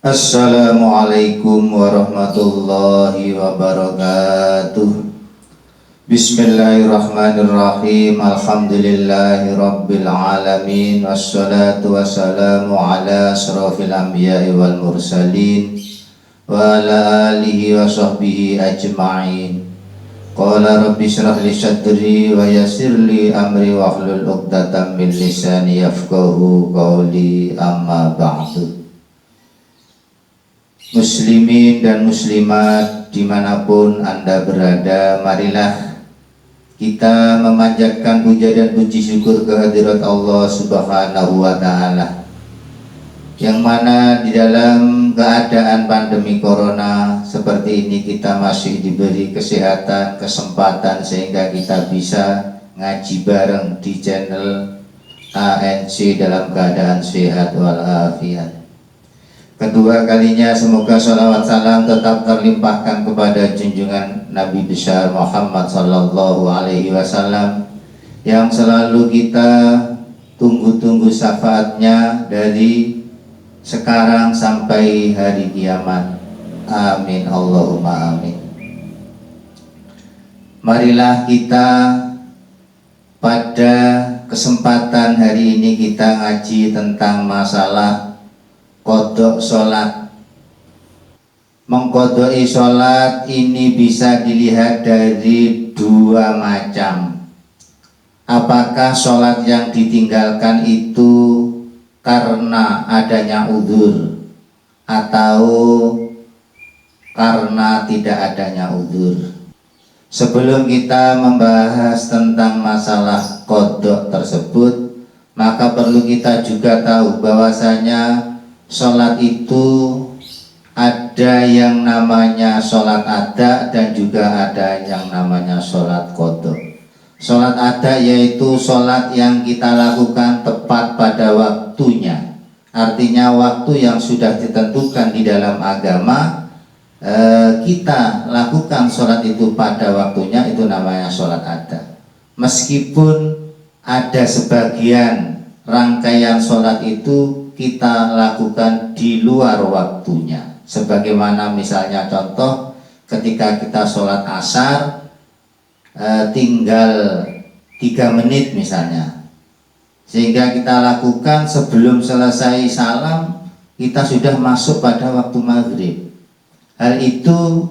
Assalamualaikum warahmatullahi wabarakatuh. Bismillahirrahmanirrahim. Alhamdulillahi rabbil alamin. Wassalatu wassalamu ala asrafil anbiya'i wal mursalin wa ala alihi wa sahbihi ajma'in. Qala rabbi shrah li sadri wa yassir li amri wahlul 'uqdatam min lisani yafqahu qawli, amma ba'du. Muslimin dan muslimat dimanapun Anda berada, marilah kita memanjatkan puja dan puji syukur kehadirat Allah Subhanahu wa Ta'ala, yang mana di dalam keadaan pandemi corona seperti ini kita masih diberi kesehatan, kesempatan sehingga kita bisa ngaji bareng di channel ANC dalam keadaan sehat walafiat. Kedua kalinya semoga sholawat salam tetap terlimpahkan kepada junjungan Nabi besar Muhammad sallallahu alaihi wasallam yang selalu kita tunggu-tunggu syafaatnya dari sekarang sampai hari kiamat. Amin Allahumma amin. Marilah kita pada kesempatan hari ini kita ngaji tentang masalah kodok sholat. Mengkodoi sholat ini bisa dilihat dari dua macam. Apakah sholat yang ditinggalkan itu karena adanya udzur atau karena tidak adanya udzur. Sebelum kita membahas tentang masalah kodok tersebut, maka perlu kita juga tahu bahwasanya sholat itu ada yang namanya sholat ada dan juga ada yang namanya sholat qadha. Sholat ada yaitu sholat yang kita lakukan tepat pada waktunya. Artinya waktu yang sudah ditentukan di dalam agama, kita lakukan sholat itu pada waktunya, itu namanya sholat ada. Meskipun ada sebagian rangkaian sholat itu kita lakukan di luar waktunya, sebagaimana misalnya contoh ketika kita sholat asar tinggal 3 menit misalnya, sehingga kita lakukan sebelum selesai salam kita sudah masuk pada waktu maghrib. Hal itu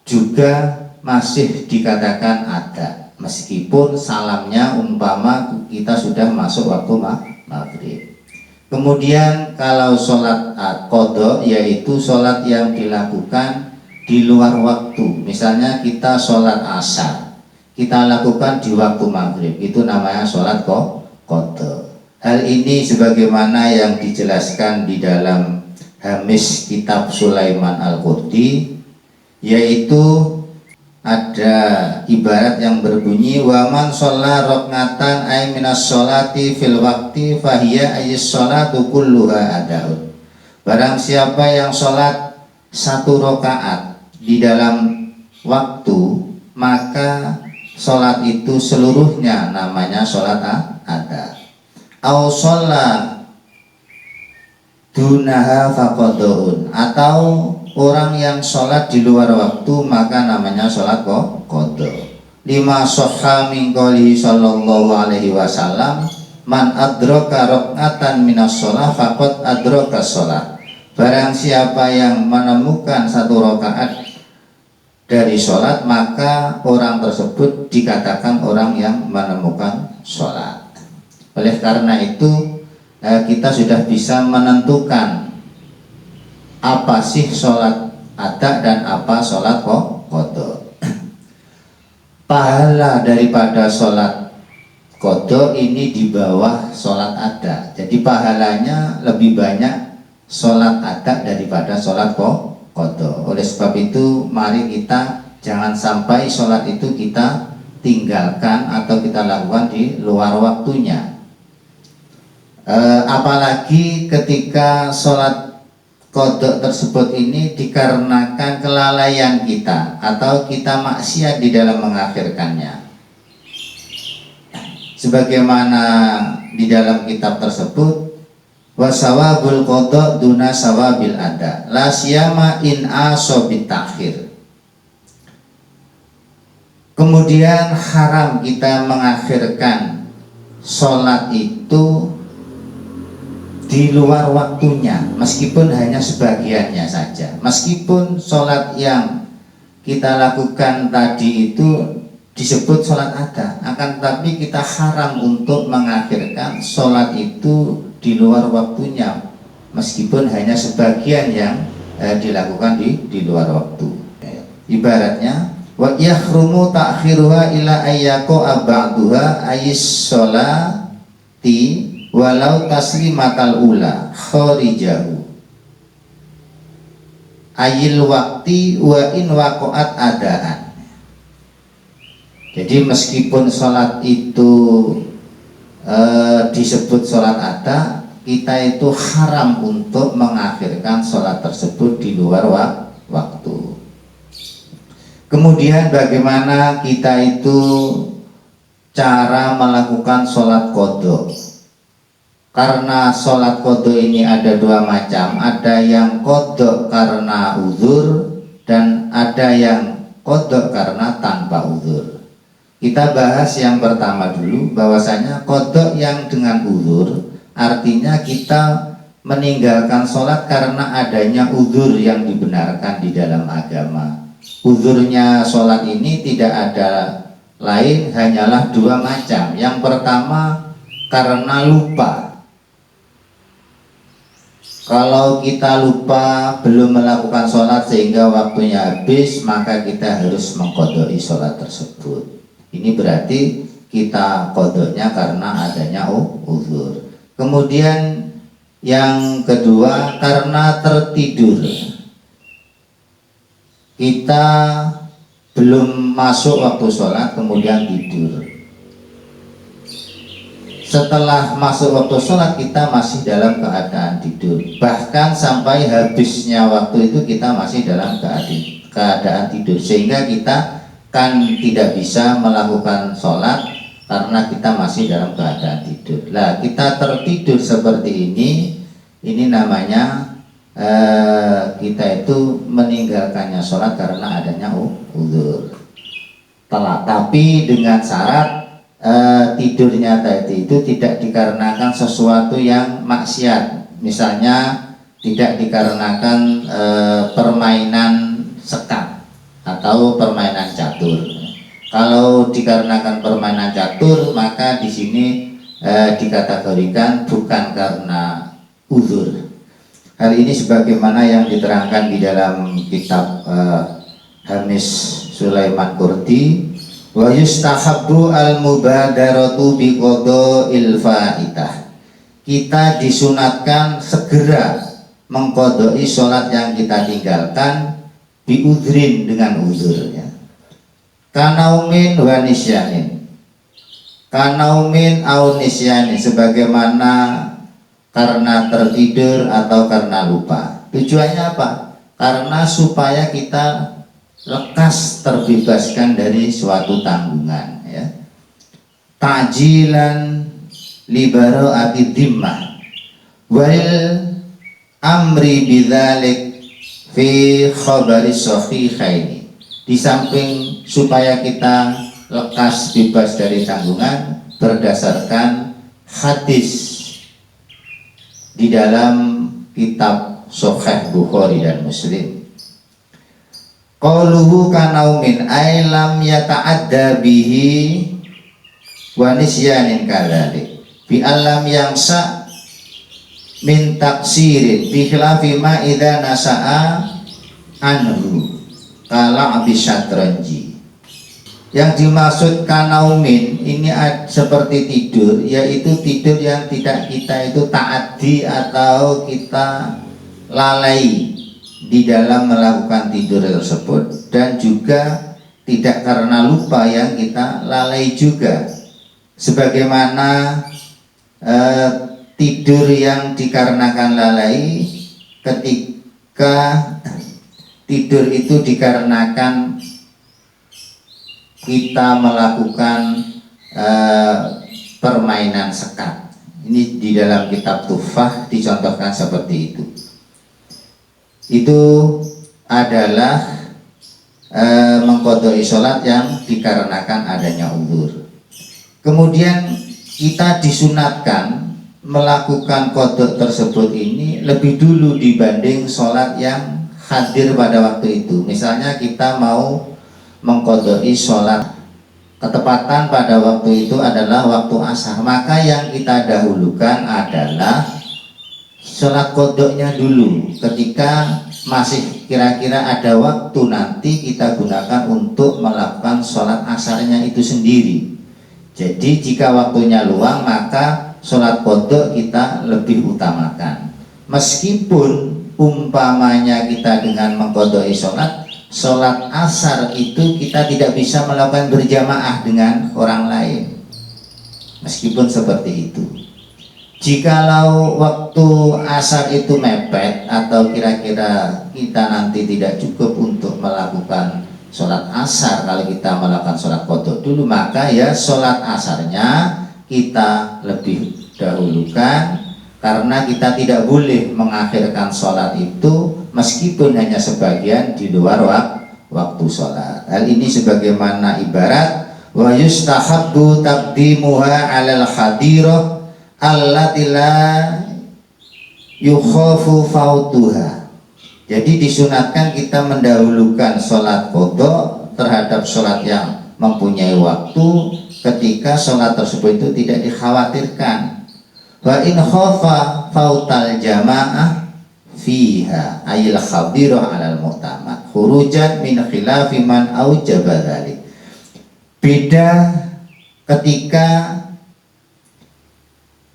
juga masih dikatakan ada, meskipun salamnya umpama kita sudah masuk waktu maghrib. Kemudian kalau sholat qadha yaitu sholat yang dilakukan di luar waktu. Misalnya kita sholat asar, kita lakukan di waktu maghrib, itu namanya sholat qadha. Hal ini sebagaimana yang dijelaskan di dalam Hamish Kitab Sulaiman Al-Qurdi, yaitu ada ibarat yang berbunyi wa man shalla rak'atan ay minas sholati fil waqti fahiya ayis sholatu kulluha adaun. Barang siapa yang sholat 1 rakaat di dalam waktu, maka sholat itu seluruhnya namanya sholat ada. Au sholla dunaha faqadun, atau orang yang sholat di luar waktu maka namanya sholat qadha. Lima sahha min qoulihi sallallahu alaihi wasallam man adraka rak'atan minas shalah faqad adraka shalah. Barang siapa yang menemukan 1 rakaat dari sholat, maka orang tersebut dikatakan orang yang menemukan sholat. Oleh karena itu kita sudah bisa menentukan apa sih sholat ada dan apa sholat qadha. Pahala daripada sholat qadha ini di bawah sholat ada. Jadi pahalanya lebih banyak sholat ada daripada sholat qadha. Oleh sebab itu mari kita jangan sampai sholat itu kita tinggalkan atau kita lakukan di luar waktunya. Apalagi ketika sholat qadha tersebut ini dikarenakan kelalaian kita atau kita maksiat di dalam mengakhirkannya. Sebagaimana di dalam kitab tersebut wa sawabul qada duna sawabil ada la siyama in asobit takhir. Kemudian haram kita mengakhirkan sholat itu di luar waktunya, meskipun hanya sebagiannya saja. Meskipun sholat yang kita lakukan tadi itu disebut sholat ada, akan tetapi kita haram untuk mengakhirkan sholat itu di luar waktunya, meskipun hanya sebagian yang dilakukan di luar waktu. Ibaratnya wa yahrumu ta'khiruha ila ayyaqo ba'duha ayis sholati walau taslimatal ula kharijahu ayil wakti wa in waqa'at adaan. Jadi meskipun sholat itu disebut sholat ada, kita itu haram untuk mengakhirkan sholat tersebut di luar waktu. Kemudian bagaimana kita itu cara melakukan sholat qadha? Karena sholat qadha ini ada dua macam, ada yang qadha karena uzur dan ada yang qadha karena tanpa uzur. Kita bahas yang pertama dulu, bahwasanya qadha yang dengan uzur artinya kita meninggalkan sholat karena adanya uzur yang dibenarkan di dalam agama. Uzurnya sholat ini tidak ada lain, hanyalah dua macam. Yang pertama karena lupa. Kalau kita lupa belum melakukan sholat sehingga waktunya habis, maka kita harus mengqadai sholat tersebut. Ini berarti kita qadanya karena adanya uzur. Kemudian yang kedua karena tertidur. Kita belum masuk waktu sholat kemudian tidur. Setelah masuk waktu sholat kita masih dalam keadaan tidur. Bahkan sampai habisnya waktu itu kita masih dalam keadaan tidur, sehingga kita kan tidak bisa melakukan sholat karena kita masih dalam keadaan tidur. Nah, kita tertidur seperti ini namanya kita itu meninggalkannya sholat karena adanya uzur. Tapi dengan syarat tidurnya tadi itu tidak dikarenakan sesuatu yang maksiat. Misalnya tidak dikarenakan permainan sekat atau permainan catur. Kalau dikarenakan permainan catur, maka di sini dikategorikan bukan karena uzur. Hal ini sebagaimana yang diterangkan di dalam kitab Hamis Sulaiman Qurdi, wa yustahabbu al-mubadaratu bi qada'il faitah. Kita disunatkan segera mengqadai sholat yang kita tinggalkan bi udhrin dengan uzur, ya. Kanaumin wa nisyanin. Kanaumin au nisyanin, sebagaimana karena tertidur atau karena lupa. Tujuannya apa? Karena supaya kita lekas terbebaskan dari suatu tanggungan, ya. Ta'jilan libaro ati dhimmah wal amri bidzalik fi khabari sahihaini. Di samping supaya kita lekas bebas dari tanggungan berdasarkan hadis di dalam kitab Sahih Bukhari dan Muslim. Qauluhu kanaumin ay lam yata'adda bihi wa nisyanin kadzalik bi alam yangsa min taksirin bi khilafi ma idza nasa'a anhu kala abisatranji. Yang dimaksud kanaumin ini seperti tidur, yaitu tidur yang tidak kita itu ta'addi atau kita lalai di dalam melakukan tidur tersebut, dan juga tidak karena lupa yang kita lalai juga. Sebagaimana tidur yang dikarenakan lalai, ketika tidur itu dikarenakan kita melakukan permainan sekat, Ini di dalam kitab Tuhfah dicontohkan seperti itu. Itu adalah mengqadai sholat yang dikarenakan adanya uzur. Kemudian kita disunatkan melakukan qada tersebut ini lebih dulu dibanding sholat yang hadir pada waktu itu. Misalnya kita mau mengqadai sholat, ketepatan pada waktu itu adalah waktu asar, maka yang kita dahulukan adalah sholat qadanya dulu. Ketika masih kira-kira ada waktu, nanti kita gunakan untuk melakukan sholat asarnya itu sendiri. Jadi jika waktunya luang, maka sholat qada kita lebih utamakan. Meskipun umpamanya kita dengan mengqadai sholat asar itu kita tidak bisa melakukan berjamaah dengan orang lain, meskipun seperti itu. Jikalau waktu asar itu mepet atau kira-kira kita nanti tidak cukup untuk melakukan sholat asar, kalau kita melakukan sholat qada dulu, maka ya sholat asarnya kita lebih dahulukan, karena kita tidak boleh mengakhirkan sholat itu meskipun hanya sebagian di luar waktu sholat. Hal ini sebagaimana ibarat wa yustahabbu taqdimuha 'alal hadirah allati la yukhafu fautuha. Jadi disunatkan kita mendahulukan sholat qada terhadap sholat yang mempunyai waktu ketika sholat tersebut itu tidak dikhawatirkan. Wa in khafa fautal jamaah fiha ayil khadirah 'alal mu'tamad khurujan min khilafi man aujaba dzalik. Beda ketika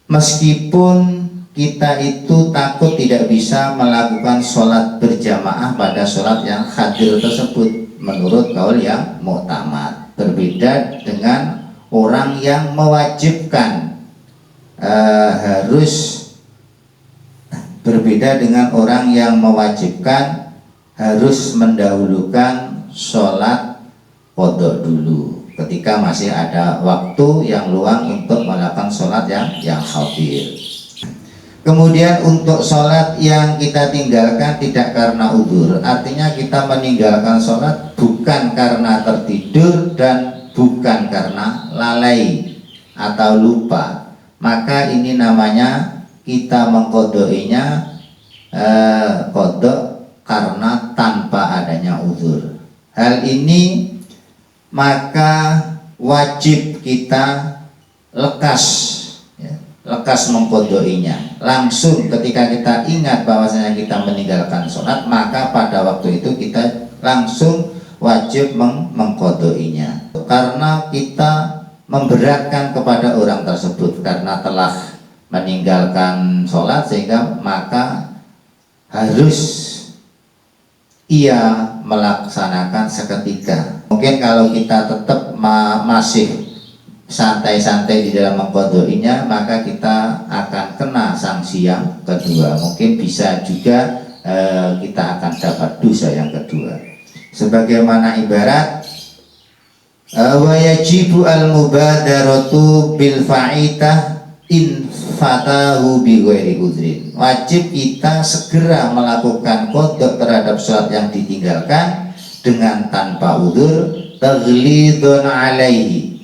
meskipun kita itu takut tidak bisa melakukan sholat berjamaah pada sholat yang hadir tersebut menurut kaul yang mu'tamad, berbeda dengan orang yang mewajibkan berbeda dengan orang yang mewajibkan harus mendahulukan sholat qada dulu ketika masih ada waktu yang luang untuk melakukan sholat yang hadir. Kemudian untuk sholat yang kita tinggalkan tidak karena uzur, artinya kita meninggalkan sholat bukan karena tertidur dan bukan karena lalai atau lupa, maka ini namanya kita mengqadainya qada karena tanpa adanya uzur. Hal ini maka wajib kita lekas mengqadainya langsung ketika kita ingat bahwasanya kita meninggalkan sholat, maka pada waktu itu kita langsung wajib mengqadainya, karena kita memberatkan kepada orang tersebut karena telah meninggalkan sholat, sehingga maka harus ia melaksanakan seketika. Mungkin kalau kita tetap masih santai-santai di dalam mengqadainya, maka kita akan kena sanksi yang kedua. Mungkin bisa juga kita akan dapat dosa yang kedua. Sebagaimana ibarat wa yajibu al-mubadaratu bil fa'itah in fatahu bi ghairi udhrin. Wajib kita segera melakukan qada terhadap sholat yang ditinggalkan dengan tanpa udzur, taghlidun alaihi,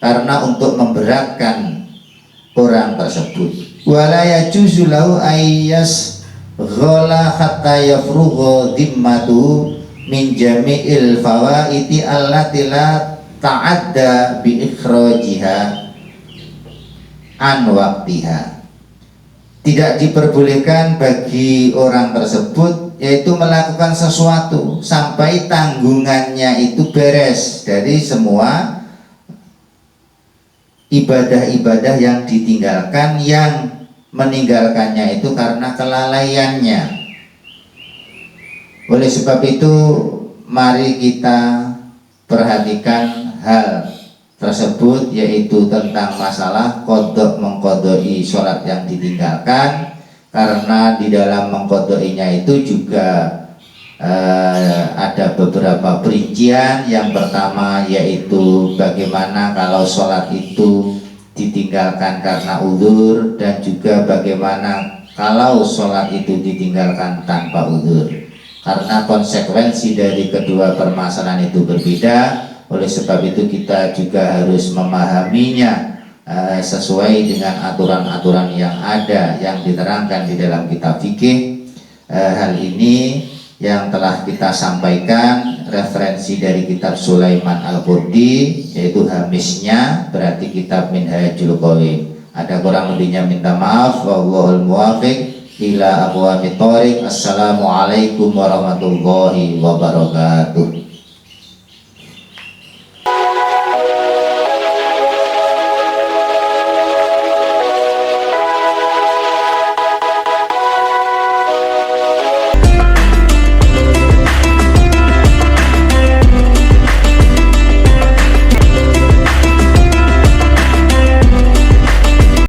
karena untuk memberatkan orang tersebut. Wala yajuzu lahu ayyas ghala hatta yafrugha dhimmatu min jami'il fawaiti allati la ta'adda bi ikhrajiha an waktiha. Tidak diperbolehkan bagi orang tersebut yaitu melakukan sesuatu sampai tanggungannya itu beres dari semua ibadah-ibadah yang ditinggalkan, yang meninggalkannya itu karena kelalaiannya. Oleh sebab itu mari kita perhatikan hal tersebut, yaitu tentang masalah qada mengqadai sholat yang ditinggalkan, karena di dalam mengqadainya itu juga ada beberapa perincian. Yang pertama yaitu bagaimana kalau sholat itu ditinggalkan karena uzur, dan juga bagaimana kalau sholat itu ditinggalkan tanpa uzur. Karena konsekuensi dari kedua permasalahan itu berbeda, oleh sebab itu kita juga harus memahaminya sesuai dengan aturan-aturan yang ada yang diterangkan di dalam kitab fikih. Hal ini yang telah kita sampaikan referensi dari kitab Sulaiman Al-Qurdi, yaitu hamisnya, berarti kitab Minhajul Qawi. Ada kurang lebihnya minta maaf. Wallahul muwafiq ila aqwamit thoriq. Assalamualaikum warahmatullahi wabarakatuh.